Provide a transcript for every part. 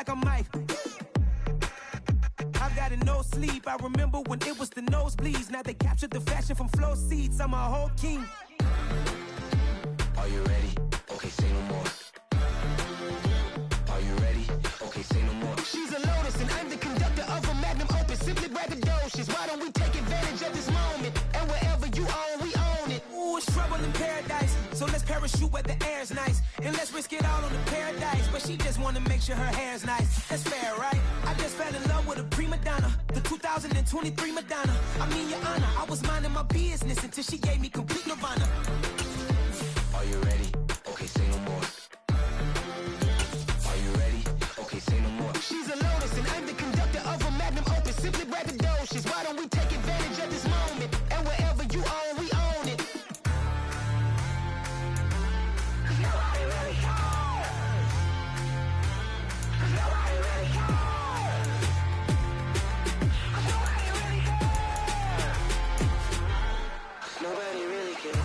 like I'm Mike. I've got no sleep. I remember when it was the nosebleeds. Now they captured the fashion from flow seats. I'm a whole king. Are you ready? Okay, say no more. Are you ready? Okay, say no more. She's a lotus and I'm the conductor of a magnum opus. Simply braggadocious. Why don't we take advantage of this moment? And wherever you own, we own it. Ooh, it's trouble in paradise. So let's parachute where the air's nice. And let's risk it all on the paradise. But she just wanna make sure her hair's nice. That's fair, right? I just fell in love with a prima donna. The 2023 Madonna. I mean, your honor, I was minding my business until she gave me complete nirvana. Are you ready? Okay, say no more. Are you ready? Okay, say no more. She's a lotus and I'm the conductor of a magnum opus. Simply braggadocious. Why don't we take advantage of this moment? And wherever you own, we own it. Nobody really cares. Nobody really cares. Nobody really cares. Nobody really cares.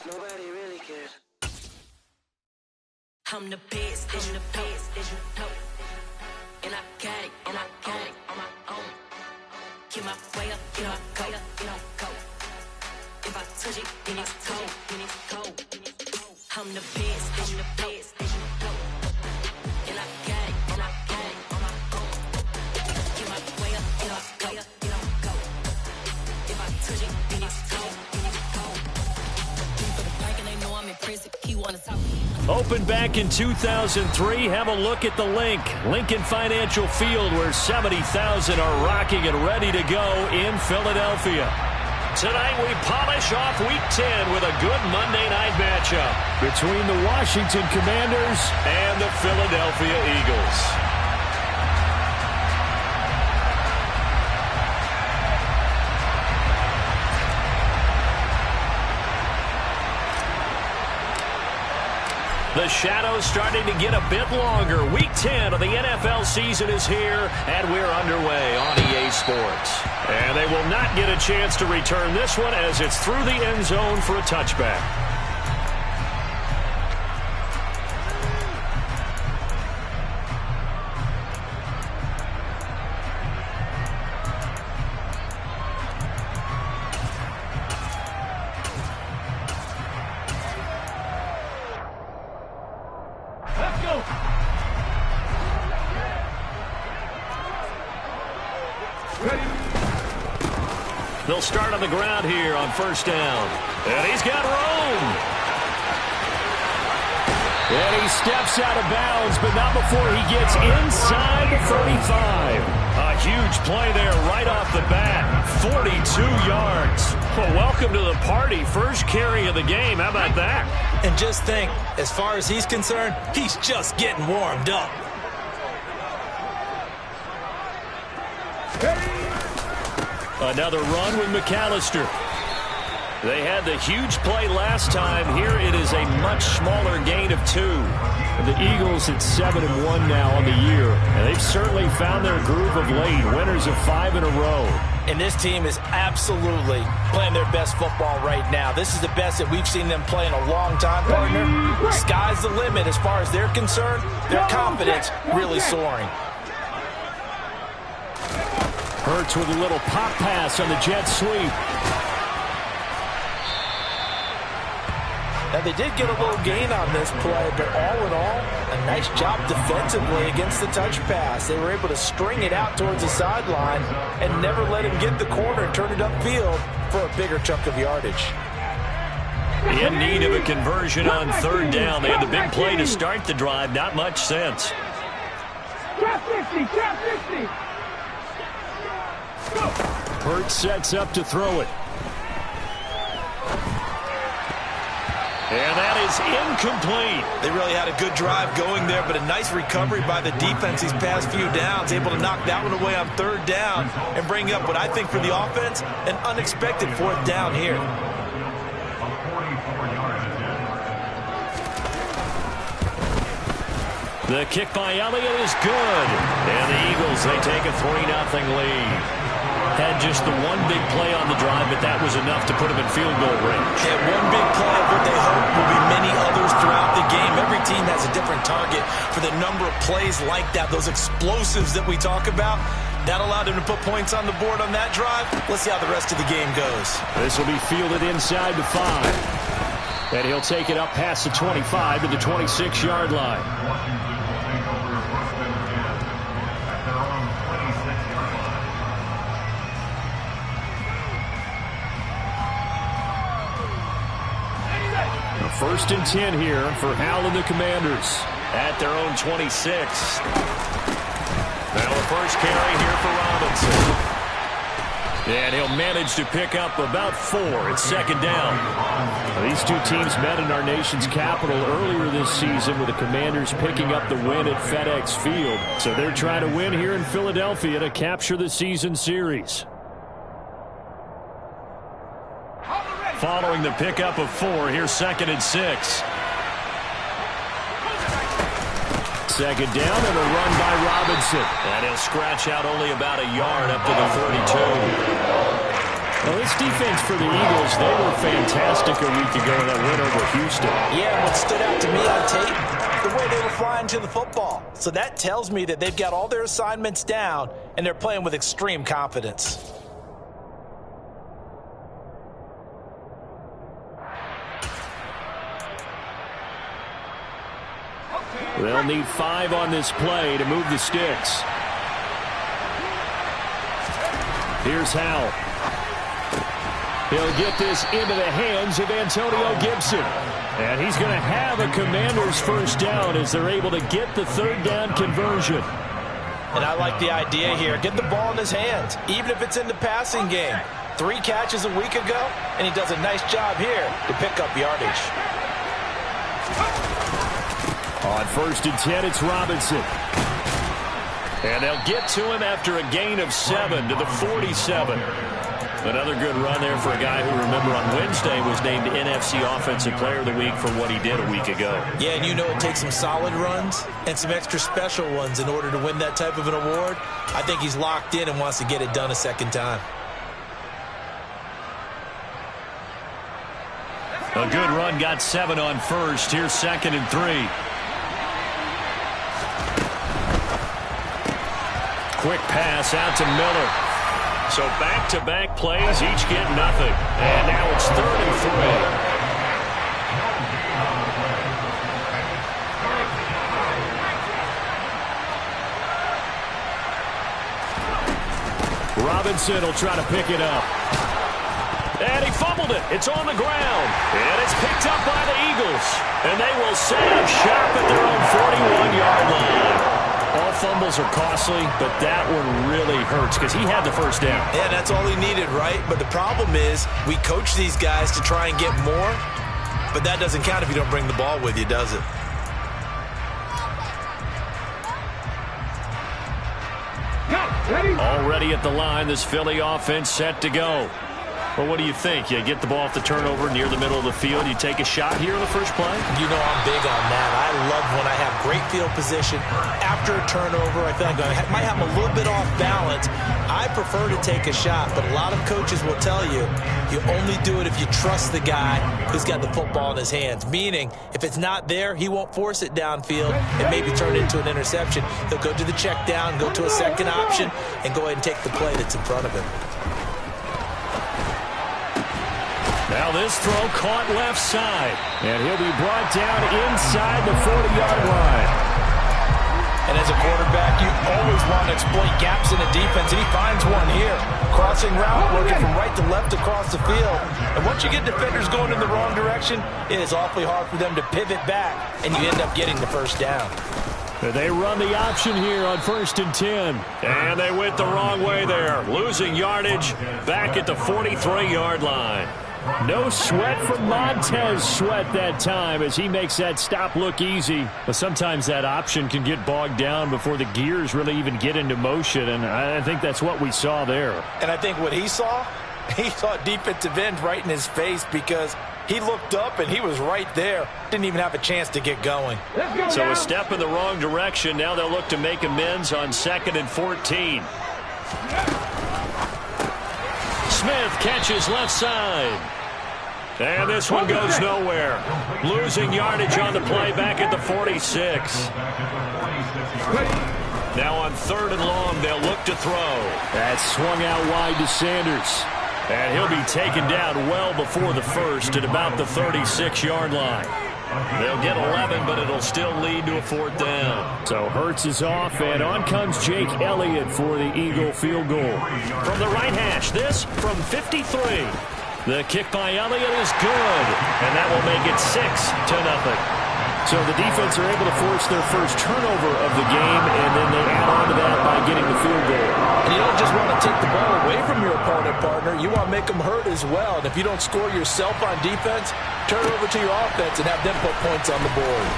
Nobody really cares. I'm the best, as you know. And I got it on my own. Get my way up, get my go. If I touch it, then it's cold. I'm the best, as you know. And I got it on my own. Get my way up, get my go. If I touch it, then it's cold. For the bike and they know I'm impressive. He wanna talk. Opened back in 2003. Have a look at the link. Lincoln Financial Field, where 70,000 are rocking and ready to go in Philadelphia. Tonight we polish off Week 10 with a good Monday night matchup between the Washington Commanders and the Philadelphia Eagles. The shadow's starting to get a bit longer. Week 10 of the NFL season is here, and we're underway on EA Sports. And they will not get a chance to return this one as it's through the end zone for a touchback. They'll start on the ground here on first down. And he's got room. And he steps out of bounds, but not before he gets inside the 35. A huge play there right off the bat. 42 yards. Well, welcome to the party. First carry of the game. How about that? And just think, as far as he's concerned, he's just getting warmed up. Another run with McAllister. They had the huge play last time. Here it is a much smaller gain of 2. The Eagles at 7-1 now on the year. And they've certainly found their groove of late. Winners of 5 in a row. And this team is absolutely playing their best football right now. This is the best that we've seen them play in a long time, partner. Sky's the limit as far as they're concerned. Their confidence really soaring. Hurts with a little pop pass on the jet sweep. Now, they did get a little gain on this play, but all in all, a nice job defensively against the touch pass. They were able to string it out towards the sideline and never let him get the corner and turn it upfield for a bigger chunk of yardage. In need of a conversion on third down. They had the big play to start the drive. Not much sense. Hurts sets up to throw it. And that is incomplete. They really had a good drive going there, but a nice recovery by the defense these past few downs, able to knock that one away on third down and bring up what I think for the offense, an unexpected fourth down here. The kick by Elliott is good. And the Eagles, they take a 3-0 lead. Had just the one big play on the drive, but that was enough to put them in field goal range. Yeah, one big play of what they hope will be many others throughout the game. Every team has a different target for the number of plays like that, those explosives that we talk about. That allowed him to put points on the board on that drive. Let's see how the rest of the game goes. This will be fielded inside the 5. And he'll take it up past the 25 to the 26-yard line. First and 10 here for Howell and the Commanders at their own 26. Now the first carry here for Robinson. And he'll manage to pick up about 4. It's second down. These two teams met in our nation's capital earlier this season with the Commanders picking up the win at FedEx Field. So they're trying to win here in Philadelphia to capture the season series. Following the pickup of 4, here's second and 6. Second down and a run by Robinson. And he'll scratch out only about a yard up to the 32. Well, this defense for the Eagles, they were fantastic a week ago in that win over Houston. Yeah, what stood out to me on tape, the way they were flying to the football. So that tells me that they've got all their assignments down, and they're playing with extreme confidence. They'll need 5 on this play to move the sticks. Here's Howell. He'll get this into the hands of Antonio Gibson. And he's going to have a Commander's first down as they're able to get the third down conversion. And I like the idea here. Get the ball in his hands, even if it's in the passing game. 3 catches a week ago, and he does a nice job here to pick up yardage. On first and 10, it's Robinson. And they'll get to him after a gain of 7 to the 47. Another good run there for a guy who, remember, on Wednesday was named NFC Offensive Player of the Week for what he did a week ago. Yeah, and you know it takes some solid runs and some extra special ones in order to win that type of an award. I think he's locked in and wants to get it done a second time. A good run, got 7 on first. Here's second and 3. Quick pass out to Miller. So back-to-back plays, each get nothing. And now it's 3rd and 3. Robinson will try to pick it up. And he fumbled it. It's on the ground. And it's picked up by the Eagles. And they will set up shop at their own 41-yard line. All fumbles are costly, but that one really hurts because he had the first down. Yeah, that's all he needed, right? But the problem is we coach these guys to try and get more, but that doesn't count if you don't bring the ball with you, does it? Already at the line, this Philly offense set to go. Well, what do you think? You get the ball off the turnover near the middle of the field. You take a shot here in the first play? You know I'm big on that. I love when I have great field position. After a turnover, I feel like I might have a little bit off balance. I prefer to take a shot, but a lot of coaches will tell you, you only do it if you trust the guy who's got the football in his hands. Meaning, if it's not there, he won't force it downfield and maybe turn it into an interception. He'll go to the check down, go to a second option, and go ahead and take the play that's in front of him. Now this throw caught left side. And he'll be brought down inside the 40-yard line. And as a quarterback, you always want to exploit gaps in the defense, and he finds one here. Crossing route, working from right to left across the field. And once you get defenders going in the wrong direction, it is awfully hard for them to pivot back, and you end up getting the first down. They run the option here on first and 10. And they went the wrong way there. Losing yardage back at the 43-yard line. No sweat from Montez Sweat that time as he makes that stop look easy. But sometimes that option can get bogged down before the gears really even get into motion, and I think that's what we saw there. And I think what he saw defensive end right in his face because He looked up, and he was right there. Didn't even have a chance to get going. So a step in the wrong direction. Now they'll look to make amends on 2nd and 14. Smith catches left side. And this one goes nowhere. Losing yardage on the play back at the 46. Now on 3rd and long, they'll look to throw. That swung out wide to Sanders. And he'll be taken down well before the first at about the 36-yard line. They'll get 11, but it'll still lead to a 4th down. So Hurts is off, and on comes Jake Elliott for the Eagle field goal. From the right hash, this from 53. The kick by Elliott is good, and that will make it 6-0. So the defense are able to force their first turnover of the game, and then they add on to that by getting the field goal. And you don't just want to take the ball away from your opponent, partner. You want to make them hurt as well. And if you don't score yourself on defense, turn it over to your offense and have them put points on the board.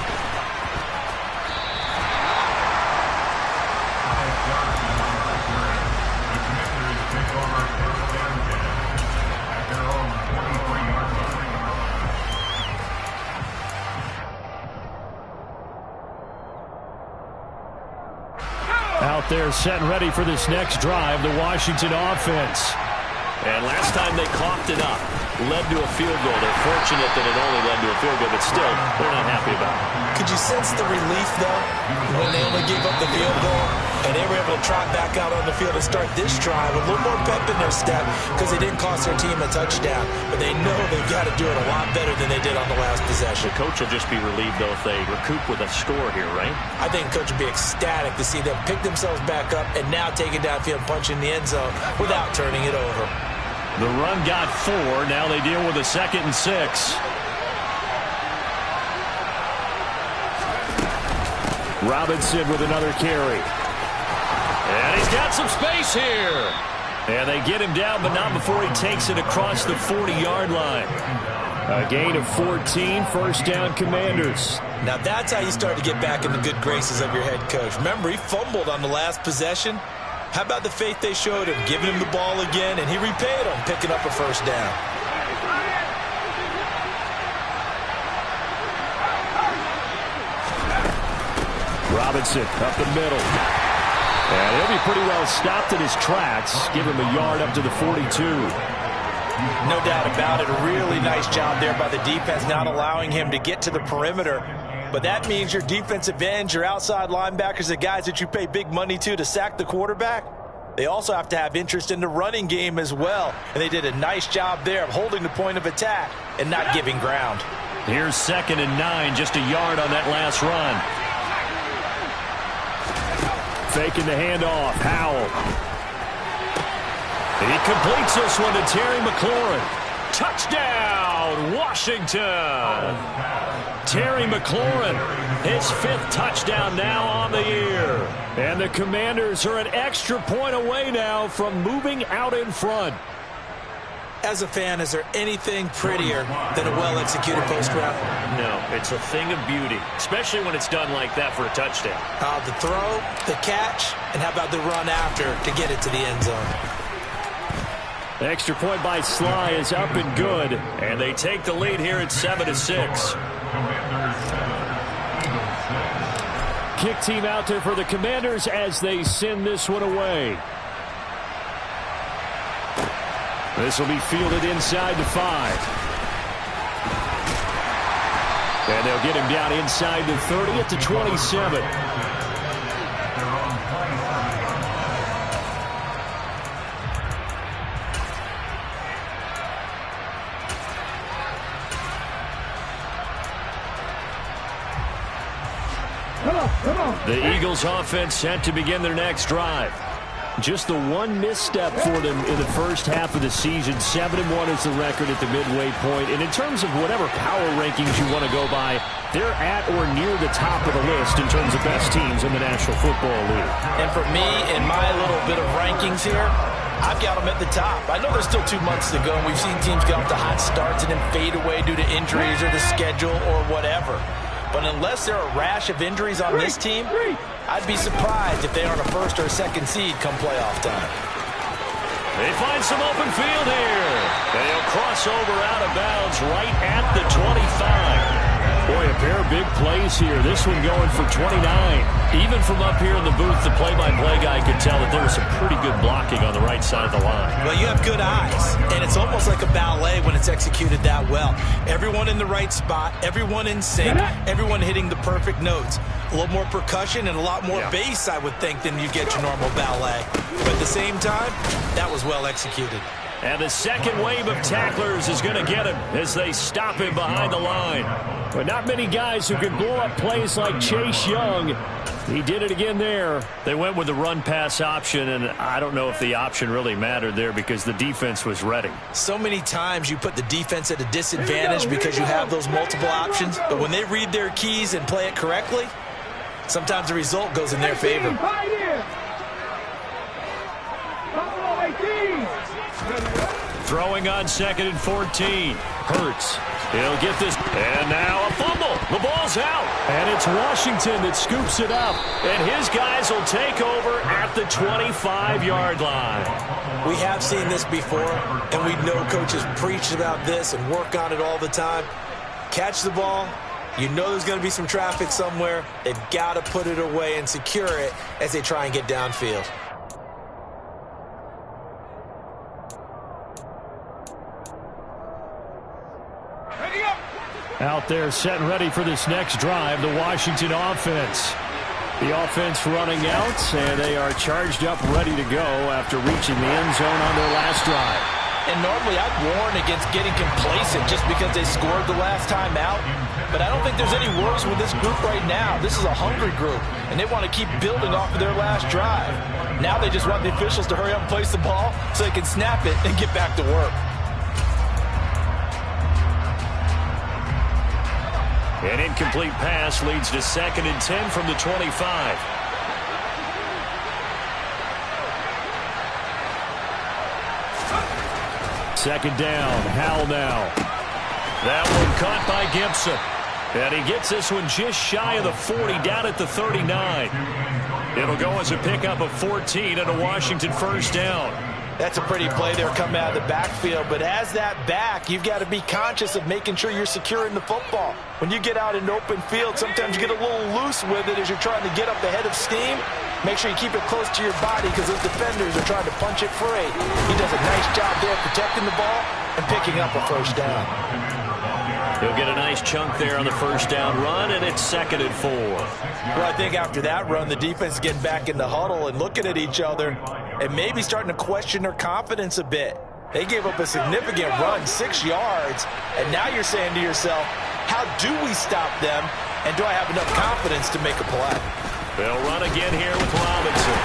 Out there set and ready for this next drive, the Washington offense. And last time they coughed it up, led to a field goal. They're fortunate that it only led to a field goal, but still, they're not happy about it. Could you sense the relief, though, when they only gave up the field goal and they were able to trot back out on the field and start this drive with a little more pep in their step because they didn't cost their team a touchdown, but they know they've got to do it a lot better than they did on the last possession. The coach will just be relieved, though, if they recoup with a score here, right? I think coach will be ecstatic to see them pick themselves back up and now take it downfield and punch in the end zone without turning it over. The run got 4. Now they deal with a 2nd and 6. Robinson with another carry. And he's got some space here. And they get him down, but not before he takes it across the 40-yard line. A gain of 14, first down Commanders. Now that's how you start to get back in the good graces of your head coach. Remember, he fumbled on the last possession. How about the faith they showed him, giving him the ball again, and he repaid them, picking up a first down. Robinson up the middle. And he'll be pretty well stopped in his tracks. Give him a yard up to the 42. No doubt about it. A really nice job there by the defense, not allowing him to get to the perimeter. But that means your defensive ends, your outside linebackers, the guys that you pay big money to sack the quarterback, they also have to have interest in the running game as well. And they did a nice job there of holding the point of attack and not giving ground. Here's 2nd and 9, just a yard on that last run. Faking the handoff, Howell. He completes this one to Terry McLaurin. Touchdown, Washington! Terry McLaurin, his 5th touchdown now on the year. And the Commanders are an extra point away now from moving out in front. As a fan, is there anything prettier than a well-executed post route? No, it's a thing of beauty, especially when it's done like that for a touchdown. The throw, the catch, and how about the run after to get it to the end zone? The extra point by Sly is up and good, and they take the lead here at 7-6. Kick team out there for the Commanders as they send this one away. This will be fielded inside the 5. And they'll get him down inside the 30 at the 27. The Eagles offense set to begin their next drive. Just the one misstep for them in the first half of the season. 7-1 is the record at the midway point. And in terms of whatever power rankings you want to go by, they're at or near the top of the list in terms of best teams in the National Football League. And for me, in my little bit of rankings here, I've got them at the top. I know there's still 2 months to go, and we've seen teams get off to hot starts and then fade away due to injuries or the schedule or whatever. But unless there are a rash of injuries on this team, I'd be surprised if they aren't a 1st or a 2nd seed come playoff time. They find some open field here. They'll crossover out of bounds right at the 25. Boy, a pair of big plays here. This one going for 29. Even from up here in the booth, the play-by-play guy could tell that there was some pretty good blocking on the right side of the line. Well, you have good eyes, and it's almost like a ballet when it's executed that well. Everyone in the right spot, everyone in sync, everyone hitting the perfect notes. A little more percussion and a lot more bass, I would think, than you get your normal ballet. But at the same time, that was well executed. And the second wave of tacklers is going to get him as they stop him behind the line. But not many guys who can blow up plays like Chase Young. He did it again there. They went with the run-pass option, and I don't know if the option really mattered there because the defense was ready. So many times you put the defense at a disadvantage because you have those multiple options. But when they read their keys and play it correctly, sometimes the result goes in their favor. Throwing on 2nd and 14. Hurts. He'll get this. And now a fumble. The ball's out. And it's Washington that scoops it up. And his guys will take over at the 25-yard line. We have seen this before, and we know coaches preach about this and work on it all the time. Catch the ball. You know there's going to be some traffic somewhere. They've got to put it away and secure it as they try and get downfield. Out there set and ready for this next drive, the Washington offense. The offense running out, and they are charged up, ready to go after reaching the end zone on their last drive. And normally I'd warn against getting complacent just because they scored the last time out. But I don't think there's any worries with this group right now. This is a hungry group, and they want to keep building off of their last drive. Now they just want the officials to hurry up and place the ball so they can snap it and get back to work. An incomplete pass leads to 2nd and 10 from the 25. Second down, Howell now. That one caught by Gibson. And he gets this one just shy of the 40, down at the 39. It'll go as a pickup of 14 and a Washington first down. That's a pretty play there coming out of the backfield. But as that back, you've got to be conscious of making sure you're securing the football. When you get out in open field, sometimes you get a little loose with it as you're trying to get up the head of steam. Make sure you keep it close to your body because those defenders are trying to punch it free. He does a nice job there protecting the ball and picking up a first down. He'll get a nice chunk there on the first down run, and it's 2nd and 4. Well, I think after that run, the defense is getting back in the huddle and looking at each other and maybe starting to question their confidence a bit. They gave up a significant run, 6 yards, and now you're saying to yourself, how do we stop them, and do I have enough confidence to make a play? They'll run again here with Robinson.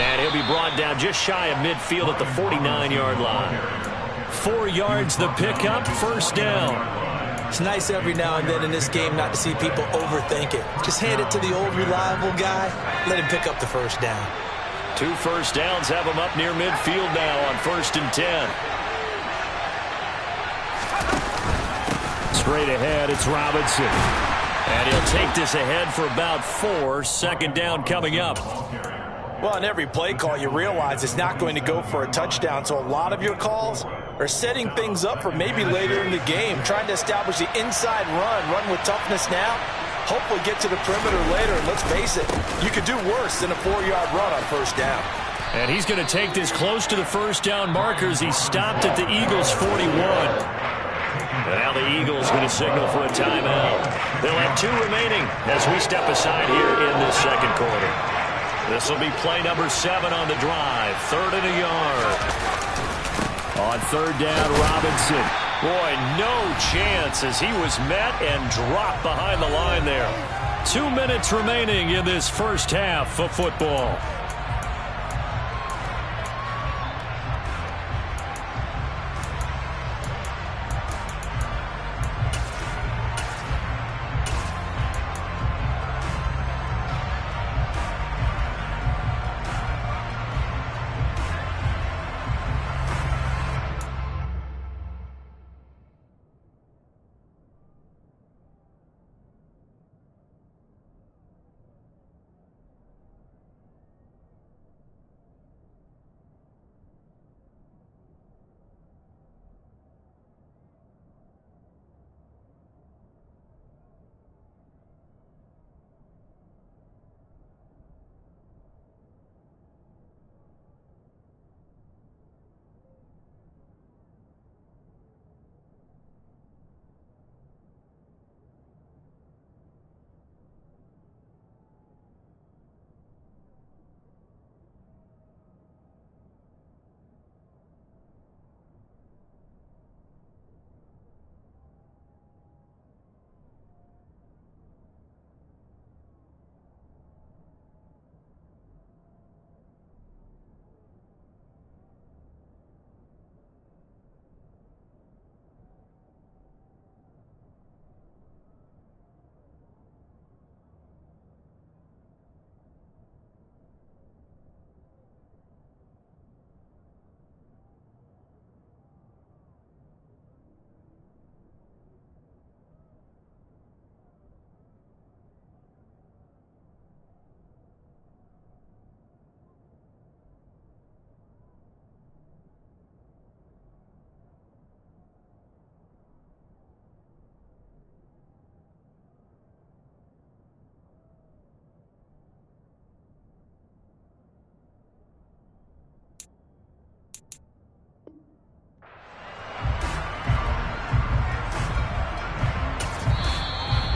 And he'll be brought down just shy of midfield at the 49-yard line. 4 yards the pickup, first down. It's nice every now and then in this game not to see people overthink it. Just hand it to the old reliable guy, let him pick up the first down. 2 first downs have him up near midfield now on 1st and 10. Straight ahead, it's Robinson. And he'll take this ahead for about 4. Second down coming up. Well, on every play call, you realize it's not going to go for a touchdown, so a lot of your calls are setting things up for maybe later in the game, trying to establish the inside run with toughness now, hopefully get to the perimeter later, and let's face it, you could do worse than a 4-yard run on first down. And he's going to take this close to the first down markers. He stopped at the Eagles' 41. And now the Eagles going to signal for a timeout. They'll have 2 remaining as we step aside here in this second quarter. This will be play number 7 on the drive. 3rd and a yard. On 3rd down, Robinson. Boy, no chance as he was met and dropped behind the line there. 2 minutes remaining in this first half of football.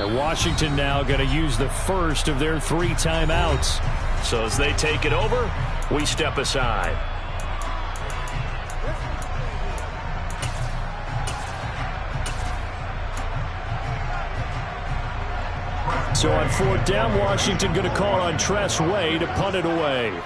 And Washington now going to use the first of their 3 timeouts. So as they take it over, we step aside. So on 4th down, Washington going to call on Tress Way to punt it away.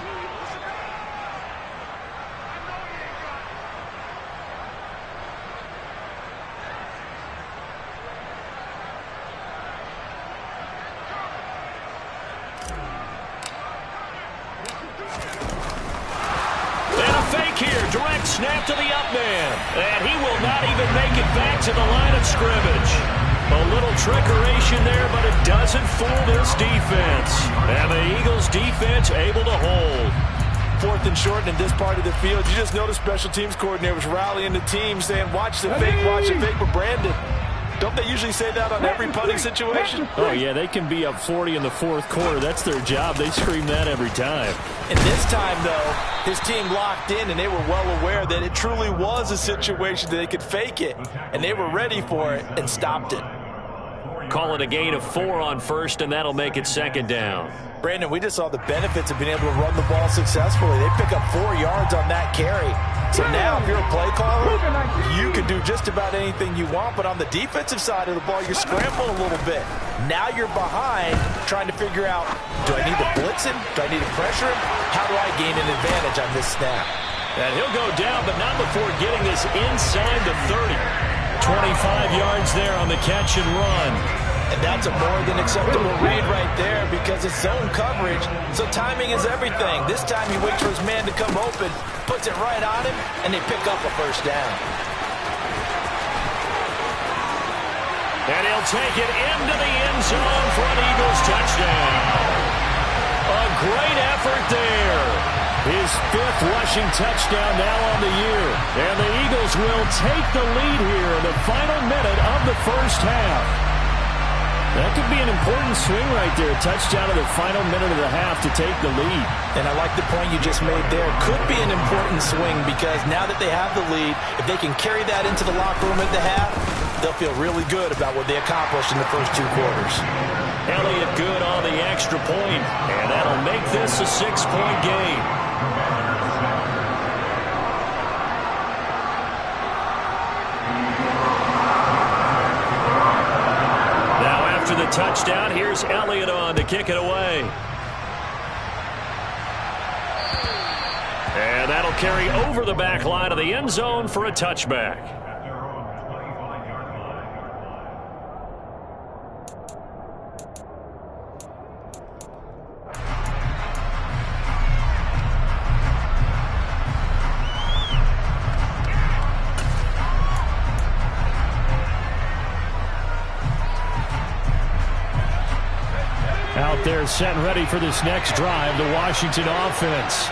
Snap to the up man, and he will not even make it back to the line of scrimmage. A little trickeration there, but it doesn't fool this defense. And the Eagles defense able to hold. 4th and short in this part of the field. You just noticed special teams coordinators rallying the team saying, watch the fake, but Brandon. Don't they usually say that on every punting situation? Oh, yeah, they can be up 40 in the 4th quarter. That's their job. They scream that every time. And this time, though, his team locked in, and they were well aware that it truly was a situation that they could fake it, and they were ready for it and stopped it. Call it a gain of 4 on 1st, and that'll make it 2nd down. Brandon, we just saw the benefits of being able to run the ball successfully. They pick up 4 yards on that carry. So now, if you're a play caller, you can do just about anything you want. But on the defensive side of the ball, you're scrambling a little bit. Now you're behind, trying to figure out, do I need to blitz him? Do I need to pressure him? How do I gain an advantage on this snap? And he'll go down, but not before getting this inside the 30. 25 yards there on the catch and run. And that's a more than acceptable read right there because it's zone coverage, so timing is everything. This time he waits for his man to come open, puts it right on him, and they pick up a 1st down. And he'll take it into the end zone for an Eagles touchdown. A great effort there. His 5th rushing touchdown now on the year. And the Eagles will take the lead here in the final minute of the 1st half. That could be an important swing right there. A touchdown in the final minute of the half to take the lead. And I like the point you just made there. Could be an important swing because now that they have the lead, if they can carry that into the locker room at the half, they'll feel really good about what they accomplished in the first 2 quarters. Elliott good on the extra point, and that'll make this a 6-point game. After the touchdown, here's Elliott on to kick it away. And that'll carry over the back line of the end zone for a touchback. Out there set and ready for this next drive, the Washington offense.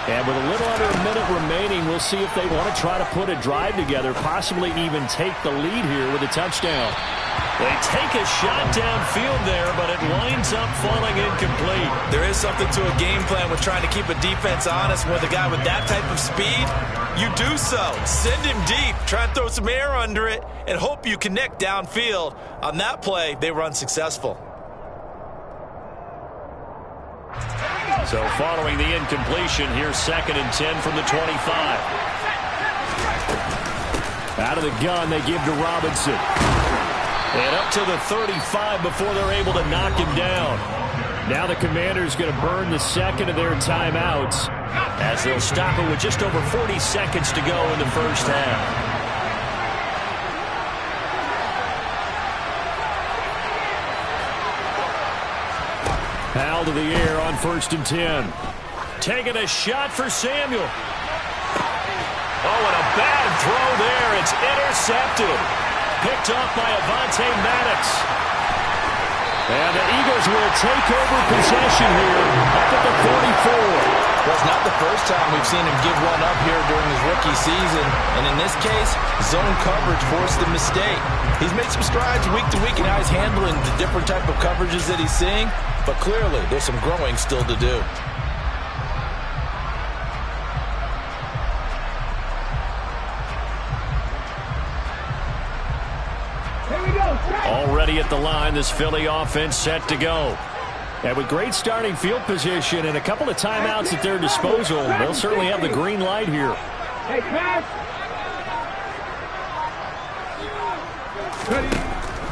And with a little under a minute remaining, we'll see if they want to try to put a drive together, possibly even take the lead here with a touchdown. They take a shot downfield there, but it winds up falling incomplete. There is something to a game plan with trying to keep a defense honest. With a guy with that type of speed, you do so. Send him deep, try and throw some air under it, and hope you connect downfield. On that play, they were unsuccessful. So following the incompletion, here's 2nd and 10 from the 25. Out of the gun, they give to Robinson. And up to the 35 before they're able to knock him down. Now the Commanders going to burn the 2nd of their timeouts as they'll stop it with just over 40 seconds to go in the 1st half. Powell to the air on 1st and 10. Taking a shot for Samuel. Oh, and a bad throw there. It's intercepted. Picked off by Avonte Maddox. And the Eagles will take over possession here up at the 44. Well, it's not the first time we've seen him give one up here during his rookie season. And in this case, zone coverage forced the mistake. He's made some strides week to week in how he's handling the different type of coverages that he's seeing. But clearly, there's some growing still to do. ready at the line. This Philly offense set to go. And with great starting field position and a couple of timeouts at their disposal, they'll certainly have the green light here. Hey, pass.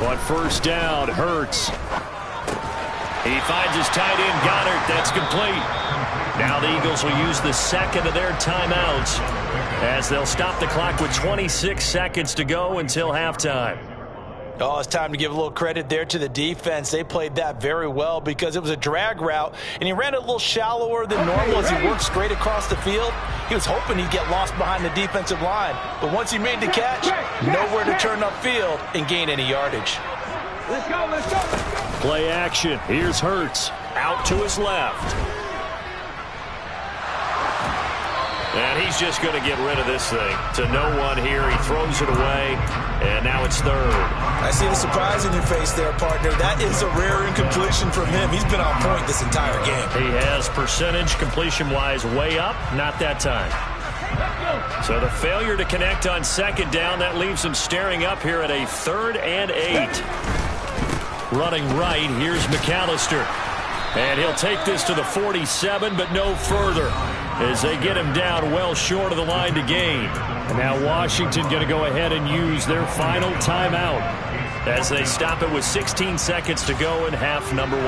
On first down, Hurts. He finds his tight end, Goddard. That's complete. Now the Eagles will use the second of their timeouts as they'll stop the clock with 26 seconds to go until halftime. Oh, it's time to give a little credit there to the defense. They played that very well because it was a drag route, and he ran it a little shallower than normal as he worked straight across the field. He was hoping he'd get lost behind the defensive line, but once he made the catch, nowhere to turn upfield and gain any yardage. Let's go, let's go. Play action. Here's Hurts. Out to his left. And he's just going to get rid of this thing. To no one here. He throws it away, and now it's third. I see the surprise in your face there, partner. That is a rare incompletion from him. He's been on point this entire game. He has percentage completion-wise way up. Not that time. So the failure to connect on second down, that leaves him staring up here at a 3rd and 8. Running right, here's McAllister. And he'll take this to the 47, but no further, as they get him down well short of the line to gain. And now Washington going to go ahead and use their final timeout as they stop it with 16 seconds to go in half number 1.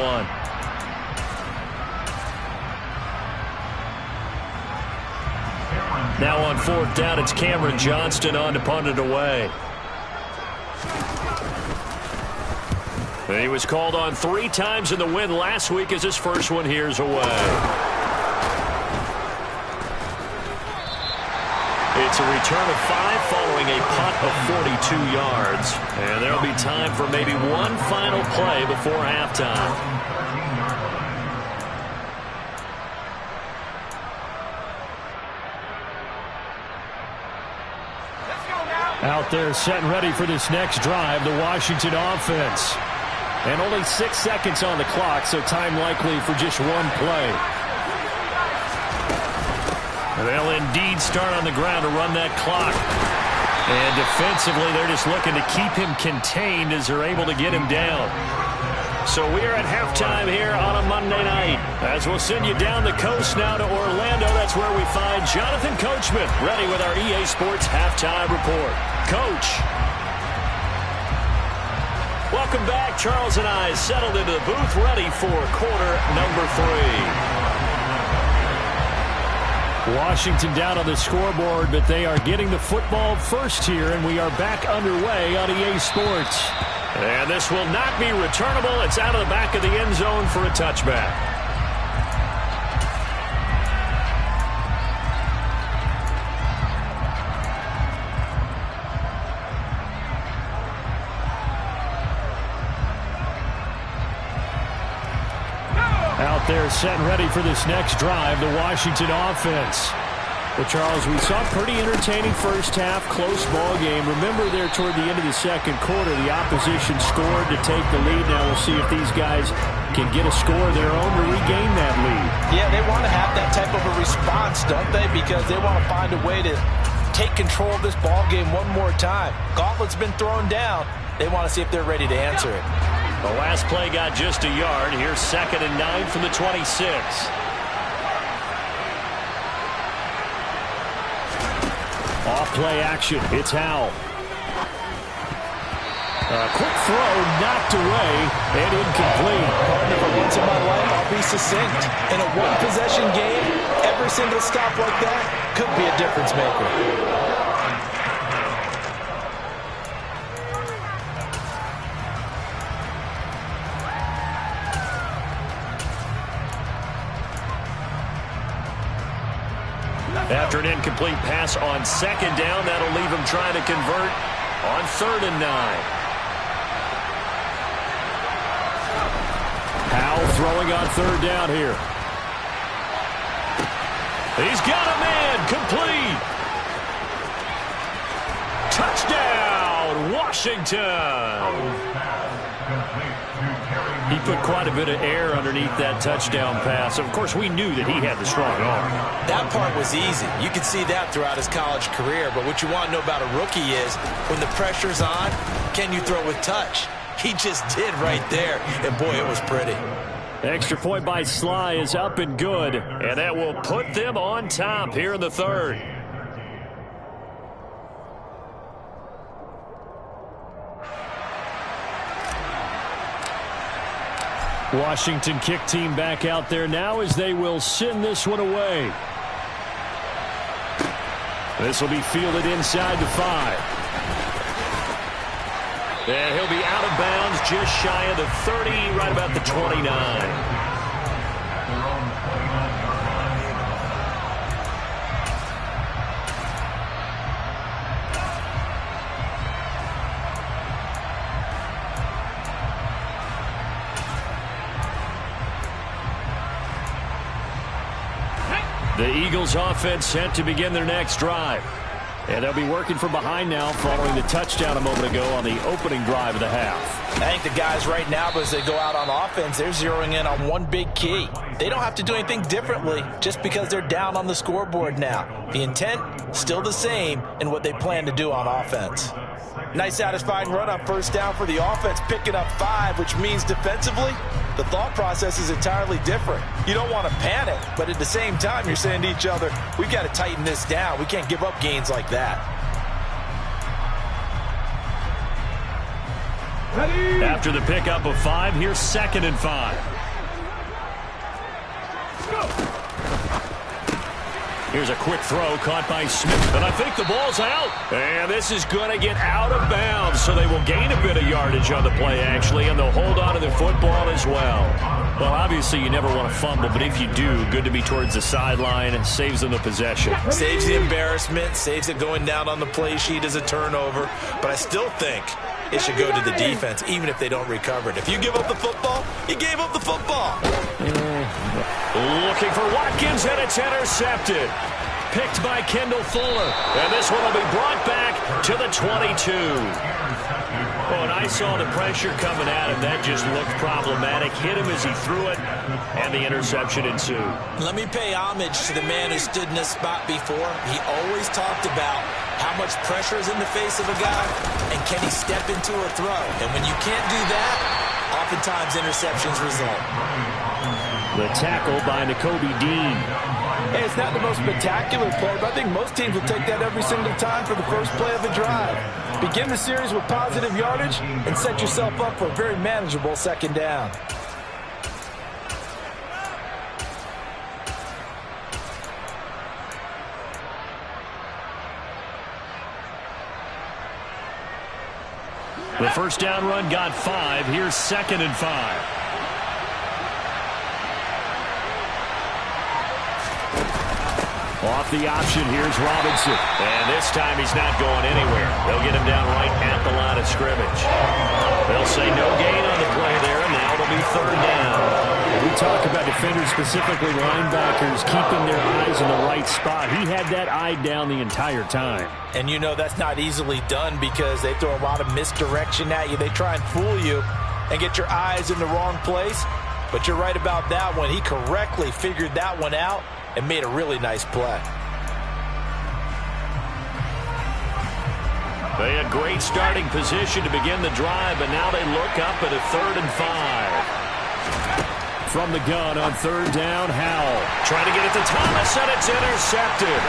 Now on 4th down, it's Cameron Johnston on to punt it away. He was called on 3 times in the win last week as his first one here's away. It's a return of 5 following a punt of 42 yards. And there'll be time for maybe one final play before halftime. Out there set and ready for this next drive, the Washington offense. And only 6 seconds on the clock, so time likely for just one play. They'll indeed start on the ground to run that clock. And defensively, they're just looking to keep him contained as they're able to get him down. So we are at halftime here on a Monday night. As we'll send you down the coast now to Orlando, that's where we find Jonathan Coachman, ready with our EA Sports Halftime Report. Coach. Welcome back. Charles and I settled into the booth, ready for quarter number 3. Washington down on the scoreboard, but they are getting the football first here, and we are back underway on EA Sports. And this will not be returnable. It's out of the back of the end zone for a touchback. Out there set and ready for this next drive, the Washington offense. Well, Charles, we saw a pretty entertaining first half, close ball game. Remember there toward the end of the second quarter, the opposition scored to take the lead. Now we'll see if these guys can get a score of their own to regain that lead. Yeah, they want to have that type of a response, don't they? Because they want to find a way to take control of this ball game one more time. Gauntlet's been thrown down. They want to see if they're ready to answer it. The last play got just a yard. Here's 2nd and 9 from the 26. Off play action. It's Howell. A quick throw knocked away and incomplete. Partner, for once in my life, I'll be succinct. In a one-possession game, every single stop like that could be a difference maker. After an incomplete pass on 2nd down, that'll leave him trying to convert on 3rd and 9. Howell throwing on 3rd down here. He's got a man, complete. Touchdown, Washington. He put quite a bit of air underneath that touchdown pass. Of course, we knew that he had the strong arm. That part was easy. You could see that throughout his college career. But what you want to know about a rookie is when the pressure's on, can you throw with touch? He just did right there, and boy, it was pretty. Extra point by Sly is up and good, and that will put them on top here in the third. Washington kick team back out there now as they will send this one away. This will be fielded inside the 5. And he'll be out of bounds just shy of the 30, right about the 29. The Eagles offense set to begin their next drive. And they'll be working from behind now following the touchdown a moment ago on the opening drive of the half. I think the guys right now, as they go out on offense, they're zeroing in on one big key. They don't have to do anything differently just because they're down on the scoreboard now. The intent, still the same in what they plan to do on offense. Nice satisfying run on first down for the offense, picking up 5, which means defensively, the thought process is entirely different. You don't want to panic, but at the same time, you're saying to each other, we've got to tighten this down. We can't give up gains like that. After the pickup of 5, here's 2nd and 5. Here's a quick throw caught by Smith, and I think the ball's out. And this is going to get out of bounds, so they will gain a bit of yardage on the play, actually, and they'll hold on to the football as well. Well, obviously, you never want to fumble, but if you do, good to be towards the sideline and saves them the possession. Saves the embarrassment, saves it going down on the play sheet as a turnover, but I still think it should go to the defense, even if they don't recover it. If you give up the football, you gave up the football. Looking for Watkins, and it's intercepted. Picked by Kendall Fuller. And this one will be brought back to the 22. Oh, and I saw the pressure coming at him. That just looked problematic. Hit him as he threw it, and the interception ensued. Let me pay homage to the man who stood in this spot before. He always talked about how much pressure is in the face of a guy, and can he step into a throw. And when you can't do that, oftentimes interceptions result. The tackle by Nakobe Dean. Hey, it's not the most spectacular play, but I think most teams will take that every single time for the first play of the drive. Begin the series with positive yardage and set yourself up for a very manageable 2nd down. The first down run got 5. Here's 2nd and 5. Off the option, here's Robinson. And this time he's not going anywhere. They'll get him down right at the line of scrimmage. They'll say no gain on the play there, and now it'll be 3rd down. We talk about defenders, specifically linebackers, keeping their eyes in the right spot. He had that eye down the entire time. And you know that's not easily done because they throw a lot of misdirection at you. They try and fool you and get your eyes in the wrong place. But you're right about that one. He correctly figured that one out and made a really nice play. They had great starting position to begin the drive, but now they look up at a 3rd and 5. From the gun on 3rd down, Howell. Trying to get it to Thomas, and it's intercepted.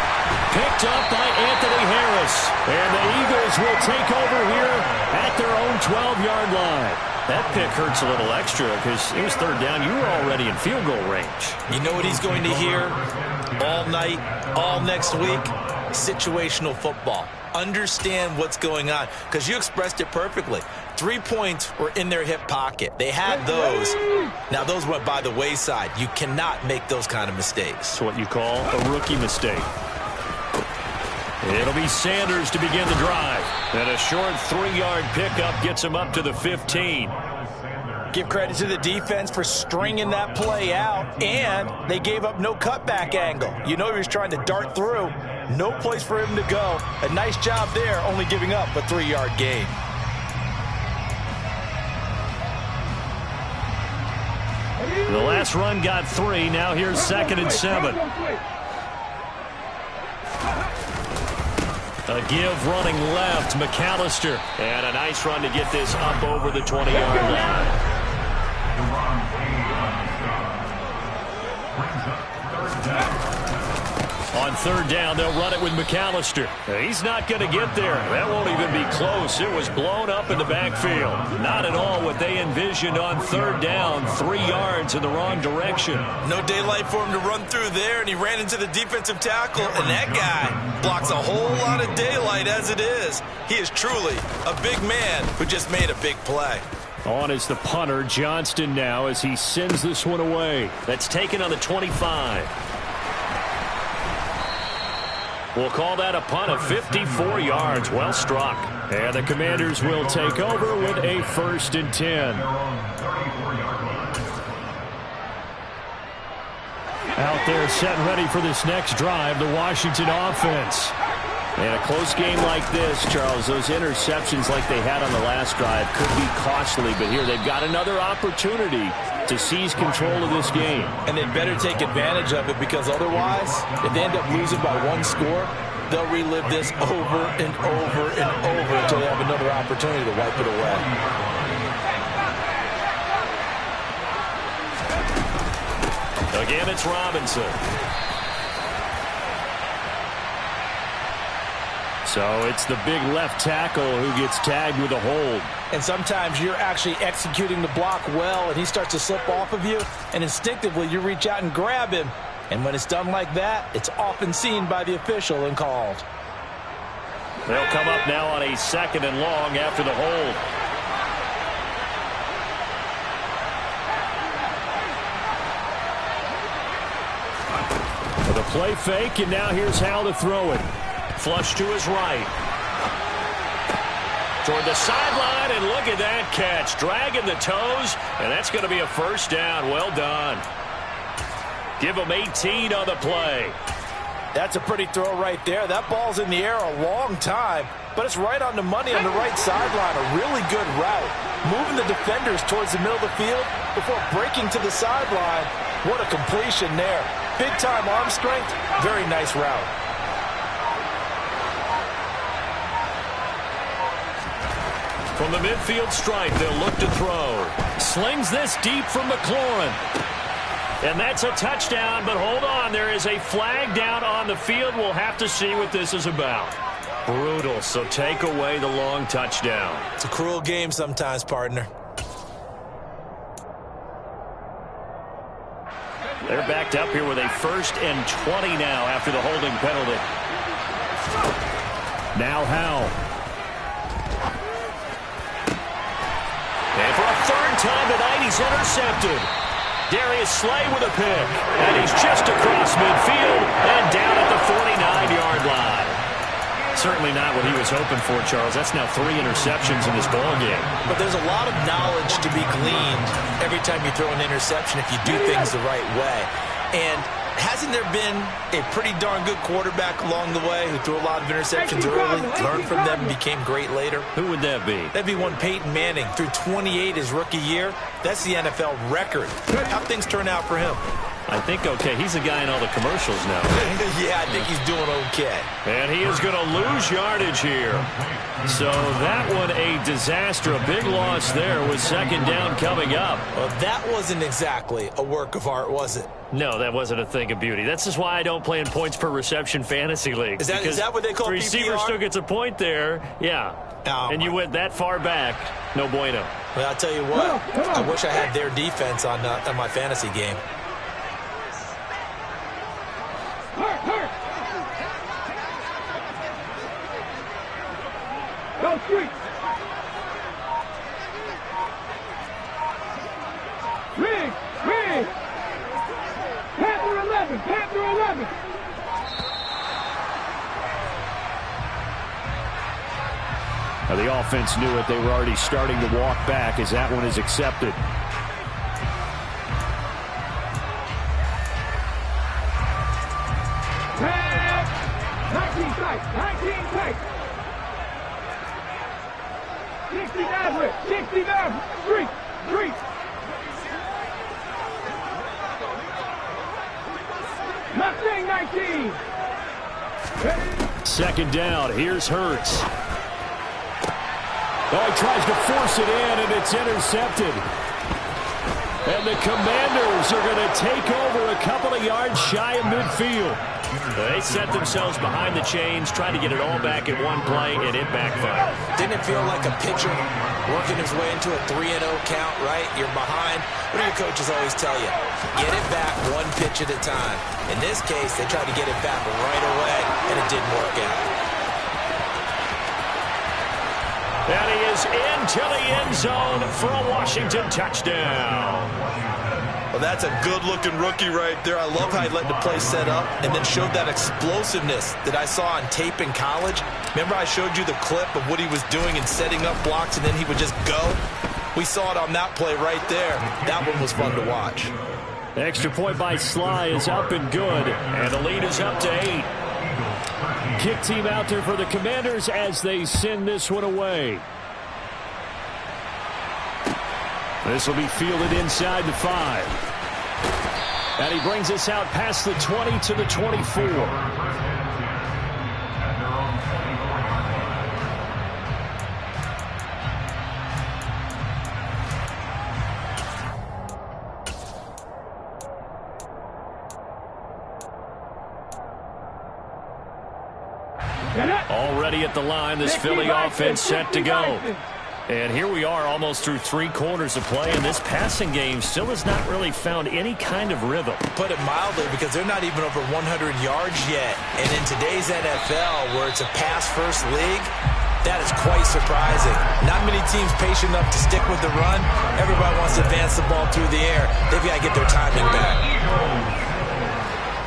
Picked up by Anthony Harris. And the Eagles will take over here at their own 12-yard line. That pick hurts a little extra because it was 3rd down. You were already in field goal range. You know what he's going to hear all night, all next week? Situational football. Understand what's going on because you expressed it perfectly. 3 points were in their hip pocket. They had those. Now, those went by the wayside. You cannot make those kind of mistakes. It's what you call a rookie mistake. It'll be Sanders to begin the drive. And a short 3-yard pickup gets him up to the 15. Give credit to the defense for stringing that play out, and they gave up no cutback angle. You know he was trying to dart through. No place for him to go. A nice job there, only giving up a 3-yard gain. The last run got 3. Now here's 2nd and 7. A give running left, McAllister. And a nice run to get this up over the 20-yard line. On third down, they'll run it with McAllister. He's not going to get there. That won't even be close. It was blown up in the backfield. Not at all what they envisioned on third down. 3 yards in the wrong direction. No daylight for him to run through there, and he ran into the defensive tackle, and that guy blocks a whole lot of daylight as it is. He is truly a big man who just made a big play. On is the punter, Johnston, now as he sends this one away. That's taken on the 25. We'll call that a punt of 54 yards. Well struck. And the Commanders will take over with a 1st and 10. Out there set and ready for this next drive, the Washington offense. In a close game like this, Charles, those interceptions like they had on the last drive could be costly, but here they've got another opportunity to seize control of this game. And they better take advantage of it, because otherwise, if they end up losing by 1 score, they'll relive this over and over and over until they have another opportunity to wipe it away. Again, it's Robinson. So it's the big left tackle who gets tagged with a hold. And sometimes you're actually executing the block well, and he starts to slip off of you, and instinctively you reach out and grab him. And when it's done like that, it's often seen by the official and called. They'll come up now on a 2nd and long after the hold. The play fake, and now here's Hal to throw it. Flush to his right. Toward the sideline, and look at that catch. Dragging the toes, and that's going to be a 1st down. Well done. Give him 18 on the play. That's a pretty throw right there. That ball's in the air a long time, but it's right on the money on the right sideline. A really good route. Moving the defenders towards the middle of the field before breaking to the sideline. What a completion there. Big-time arm strength. Very nice route. From the midfield stripe, they'll look to throw. Slings this deep from McLaurin. And that's a touchdown, but hold on. There is a flag down on the field. We'll have to see what this is about. Brutal, so take away the long touchdown. It's a cruel game sometimes, partner. They're backed up here with a 1st and 20 now after the holding penalty. Now Howell. And for a 3rd time tonight, he's intercepted. Darius Slay with a pick. And he's just across midfield and down at the 49-yard line. Certainly not what he was hoping for, Charles. That's now 3 interceptions in this ballgame. But there's a lot of knowledge to be gleaned every time you throw an interception if you do things the right way. And hasn't there been a pretty darn good quarterback along the way who threw a lot of interceptions early, learned from them, and became great later? Who would that be? That'd be one Peyton Manning. Threw 28 his rookie year. That's the NFL record. How'd things turn out for him? I think okay. He's a guy in all the commercials now. Yeah, I think he's doing okay. And he is going to lose yardage here. So that one a disaster. A big loss there with 2nd down coming up. Well, that wasn't exactly a work of art, was it? No, that wasn't a thing of beauty. That's just why I don't play in points per reception fantasy leagues. Is that what they call the receiver PPR? Still gets a point there. Yeah. Oh, and you went that far back. No bueno. Well, I'll tell you what. I wish I had their defense on my fantasy game. Go street. Rig. Panther 11. Now the offense knew it. They were already starting to walk back as that one is accepted. Tag. 19 tight. 69. Street. Mustang 19. second down. Here's Hurts. Oh, he tries to force it in, and it's intercepted. And the Commanders are going to take over a couple of yards shy of midfield. They set themselves behind the chains, trying to get it all back in one play, and it backfired. Didn't it feel like a pitcher working his way into a 3-0 count, right? You're behind. What do your coaches always tell you? Get it back one pitch at a time. In this case, they tried to get it back right away, and it didn't work out. And he is into the end zone for a Washington touchdown. Well, that's a good-looking rookie right there. I love how he let the play set up and then showed that explosiveness that I saw on tape in college. Remember I showed you the clip of what he was doing and setting up blocks, and then he would just go? We saw it on that play right there. That one was fun to watch. Extra point by Sly is up and good, and the lead is up to 8. Kick team out there for the Commanders as they send this one away. This will be fielded inside the 5. And he brings us out past the 20 to the 24. Already at the line, this Philly offense set to go. And here we are almost through 3 quarters of play, and this passing game still has not really found any kind of rhythm. Put it mildly, because they're not even over 100 yards yet. And in today's NFL, where it's a pass-first league, that is quite surprising. Not many teams patient enough to stick with the run. Everybody wants to advance the ball through the air. They've got to get their timing back.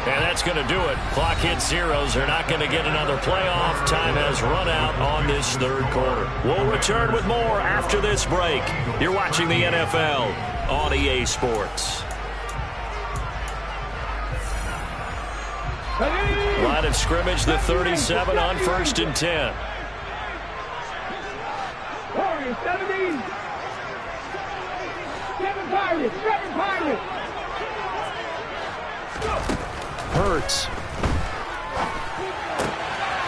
And that's going to do it. Clock hits zeros. They're not going to get another playoff. Time has run out on this third quarter. We'll return with more after this break. You're watching the NFL on EA Sports. Line of scrimmage, the 37 on 1st and 10. Warriors, 17. 7 Pirates, 7 Pirates. Hurts.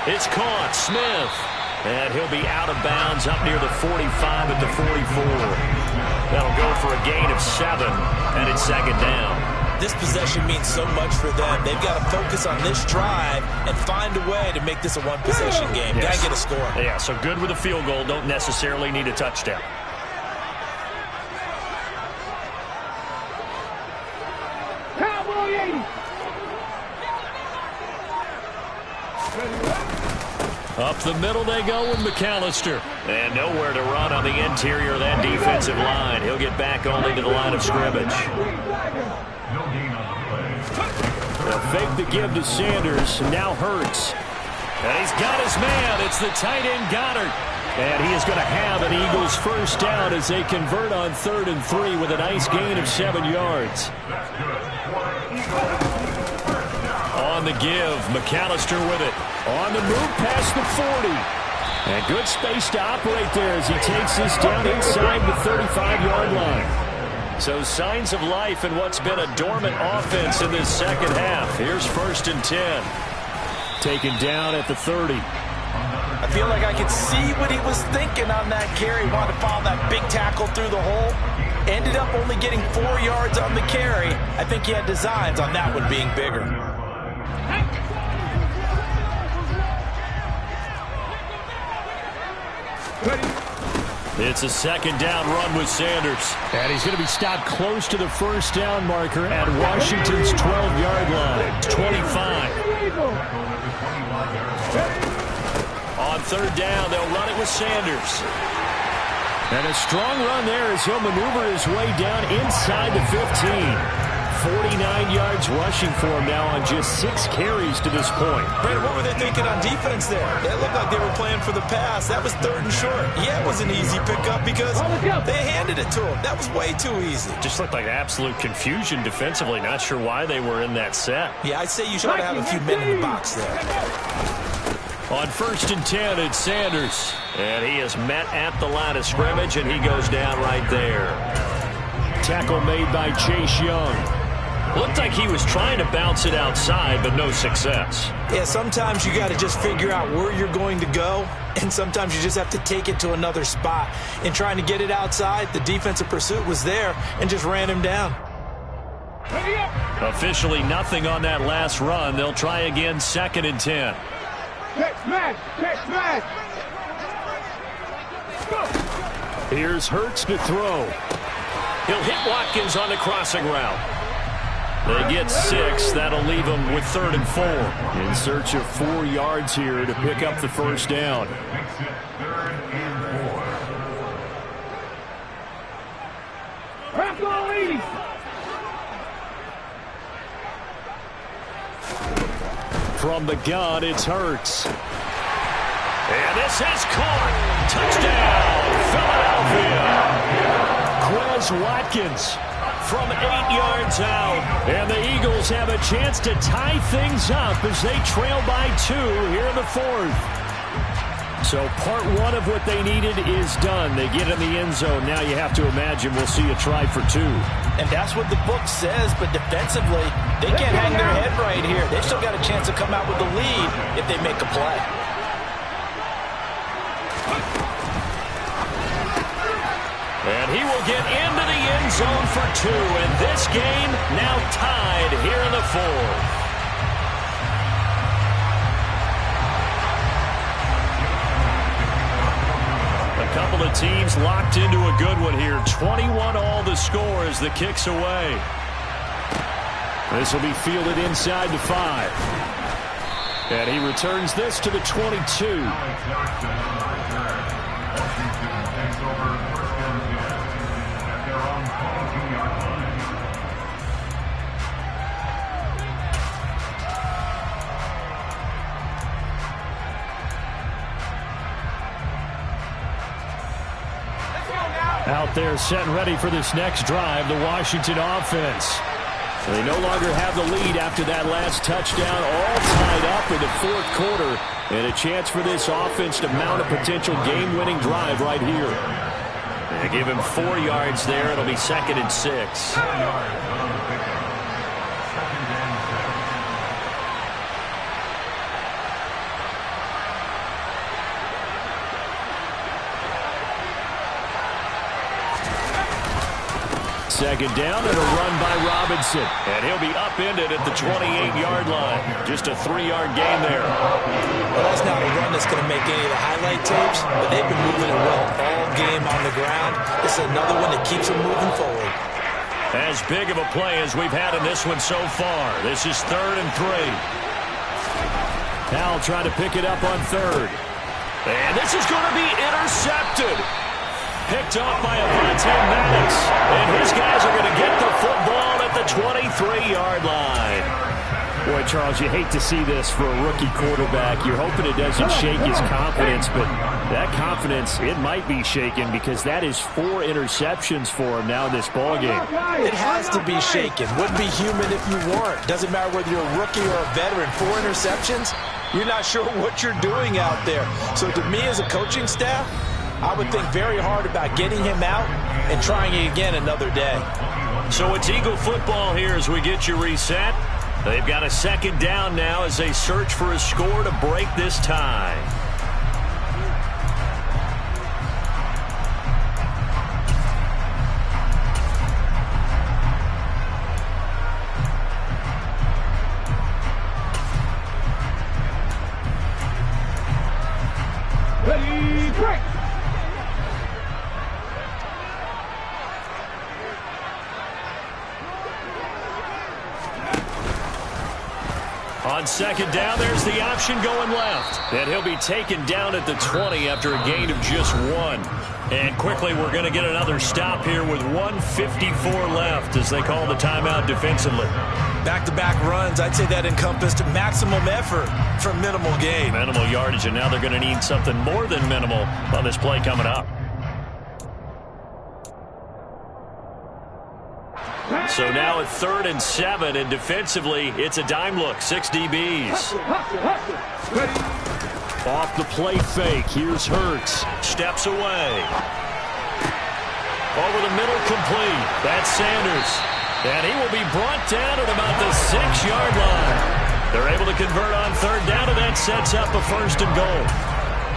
It's caught. Smith. And he'll be out of bounds up near the 45 at the 44. That'll go for a gain of 7, and it's second down. This possession means so much for them. They've got to focus on this drive and find a way to make this a one-possession game. Yes. Got to get a score. Yeah, so good with a field goal. Don't necessarily need a touchdown. Cowboy 80. Up the middle they go with McAllister. And nowhere to run on the interior of that defensive line. He'll get back only to the line of scrimmage. They'll fake the give to Sanders. Now Hurts. And he's got his man. It's the tight end Goddard. And he is going to have an Eagles first down as they convert on 3rd and 3 with a nice gain of 7 yards. On the give, McAllister with it. On the move past the 40. And good space to operate there as he takes this down inside the 35-yard line. So signs of life in what's been a dormant offense in this second half. Here's 1st and 10. Taken down at the 30. I feel like I could see what he was thinking on that carry. Wanted to follow that big tackle through the hole. Ended up only getting 4 yards on the carry. I think he had designs on that one being bigger. It's a second down run with Sanders. And he's going to be stopped close to the first down marker at Washington's 12-yard line. 25. On 3rd down, they'll run it with Sanders. And a strong run there as he'll maneuver his way down inside the 15. 49 yards rushing for him now on just 6 carries to this point. Brandon, what were they thinking on defense there? It looked like they were playing for the pass. That was 3rd and short. Yeah, it was an easy pickup because they handed it to him. That was way too easy. Just looked like absolute confusion defensively. Not sure why they were in that set. Yeah, I'd say you should have a few men in the box there. On 1st and 10, it's Sanders. And he is met at the line of scrimmage, and he goes down right there. Tackle made by Chase Young. Looked like he was trying to bounce it outside, but no success. Yeah, sometimes you got to just figure out where you're going to go, and sometimes you just have to take it to another spot. In trying to get it outside, the defensive pursuit was there and just ran him down. Officially nothing on that last run. They'll try again, 2nd and 10. Check smash! Check smash! Here's Hurts to throw. He'll hit Watkins on the crossing route. They get 6. That'll leave them with 3rd and 4. In search of 4 yards here to pick up the first down. From the gun, it's Hurts. And this is caught. Touchdown, Philadelphia. Quez Watkins from 8 yards out. And the Eagles have a chance to tie things up as they trail by 2 here in the 4th. So part 1 of what they needed is done. They get in the end zone. Now you have to imagine we'll see a try for 2. And that's what the book says, but defensively, they can't hang their head right here. They've still got a chance to come out with the lead if they make a play. And he will get into the end zone for 2. And this game now tied here in the 4th. A couple of teams locked into a good one here. 21 all the score as the kick's away. This will be fielded inside the 5. And he returns this to the 22. Out there set and ready for this next drive, the Washington offense. They no longer have the lead after that last touchdown, all tied up in the 4th quarter. And a chance for this offense to mount a potential game-winning drive right here. They give him 4 yards there. It'll be 2nd and 6. Second down and a run by Robinson. And he'll be upended at the 28-yard line. Just a 3-yard gain there. Well, that's not a run that's going to make any of the highlight tapes, but they've been moving it well all game on the ground. This is another one that keeps them moving forward. As big of a play as we've had in this one so far. This is 3rd and 3. Now trying to pick it up on 3rd. And this is going to be intercepted. Picked off by Avonte Maddox. And his guys are going to get the football at the 23-yard line. Boy, Charles, you hate to see this for a rookie quarterback. You're hoping it doesn't shake his confidence, but that confidence, it might be shaken because that is 4 interceptions for him now in this ballgame. It has to be shaken. Wouldn't be human if you weren't. Doesn't matter whether you're a rookie or a veteran. 4 interceptions, you're not sure what you're doing out there. So to me as a coaching staff, I would think very hard about getting him out and trying it again another day. So it's Eagle football here as we get you reset. They've got a 2nd down now as they search for a score to break this tie. Ready, break! On 2nd down, there's the option going left. And he'll be taken down at the 20 after a gain of just 1. And quickly, we're going to get another stop here with 1:54 left as they call the timeout defensively. Back-to-back runs, I'd say that encompassed maximum effort for minimal gain. Minimal yardage, and now they're going to need something more than minimal on this play coming up. So now at 3rd and 7, and defensively, it's a dime look, 6 DBs. Off the play fake, here's Hurts. Steps away. Over the middle, complete. That's Sanders. And he will be brought down at about the 6-yard line. They're able to convert on third down, and that sets up a first and goal.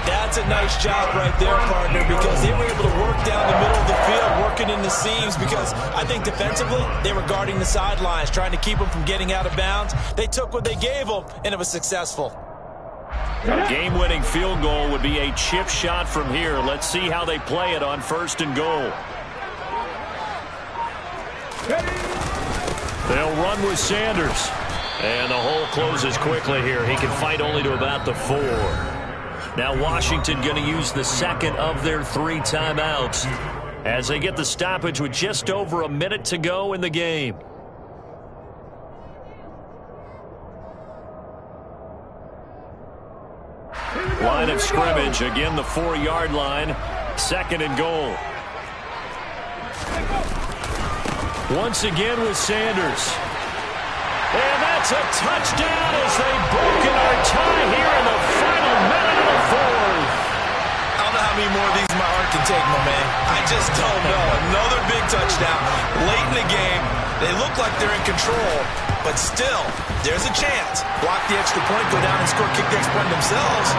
That's a nice job right there, partner, because they were able to work down the middle of the field, working in the seams, because I think defensively they were guarding the sidelines, trying to keep them from getting out of bounds. They took what they gave them, and it was successful. A game-winning field goal would be a chip shot from here. Let's see how they play it on first and goal. They'll run with Sanders. And the hole closes quickly here. He can fight only to about the 4. Now Washington going to use the second of their 3 timeouts as they get the stoppage with just over a minute to go in the game. Line of scrimmage, again the 4-yard line, second and goal. Once again with Sanders. And that's a touchdown as they've broken our tie here in the final minute of the 4th. I don't know how many more of these my heart can take, my man. I just don't know. Another big touchdown late in the game. They look like they're in control, but still, there's a chance. Block the extra point, go down and score, kick the extra point themselves.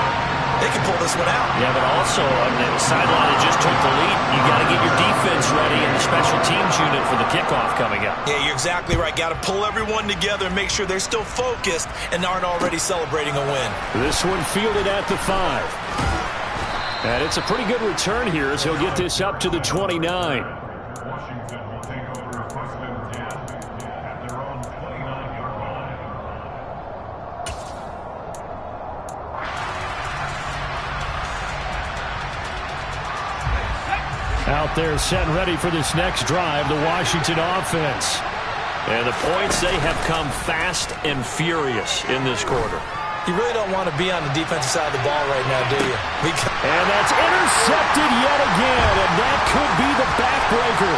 They can pull this one out. Yeah, but also on the sideline that just took the lead, you got to get your defense ready in the special teams unit for the kickoff coming up. Yeah, you're exactly right. Got to pull everyone together and make sure they're still focused and aren't already celebrating a win. This one fielded at the 5. And it's a pretty good return here as he'll get this up to the 29. Out there set and ready for this next drive, the Washington offense. And the points, they have come fast and furious in this quarter. You really don't want to be on the defensive side of the ball right now, do you? And that's intercepted yet again, and that could be the backbreaker.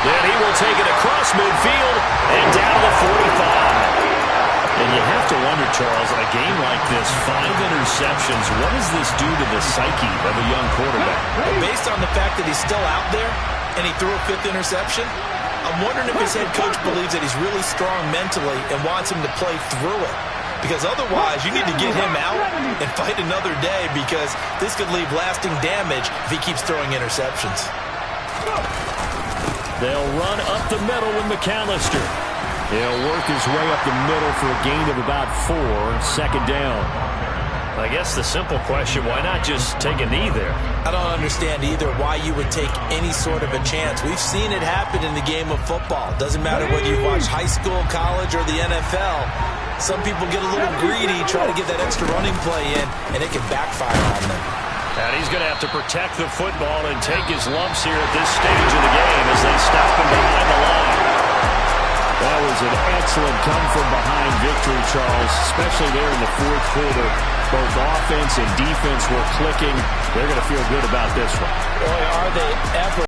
Then he will take it across midfield and down to the 45. And you have to wonder, Charles, a game like this, 5 interceptions, what does this do to the psyche of a young quarterback? Well, based on the fact that he's still out there and he threw a 5th interception, I'm wondering if his head coach believes that he's really strong mentally and wants him to play through it. Because otherwise, you need to get him out and fight another day, because this could leave lasting damage if he keeps throwing interceptions. They'll run up the middle with McAllister. He'll work his way up the middle for a gain of about 4, second down. I guess the simple question, why not just take a knee there? I don't understand either why you would take any sort of a chance. We've seen it happen in the game of football. Doesn't matter whether you watch high school, college, or the NFL. Some people get a little greedy, try to get that extra running play in, and it can backfire on them. And he's going to have to protect the football and take his lumps here at this stage of the game as they stop him behind the line. That was an excellent come-from-behind victory, Charles, especially there in the 4th quarter. Both offense and defense were clicking. They're going to feel good about this one. Boy, are they ever.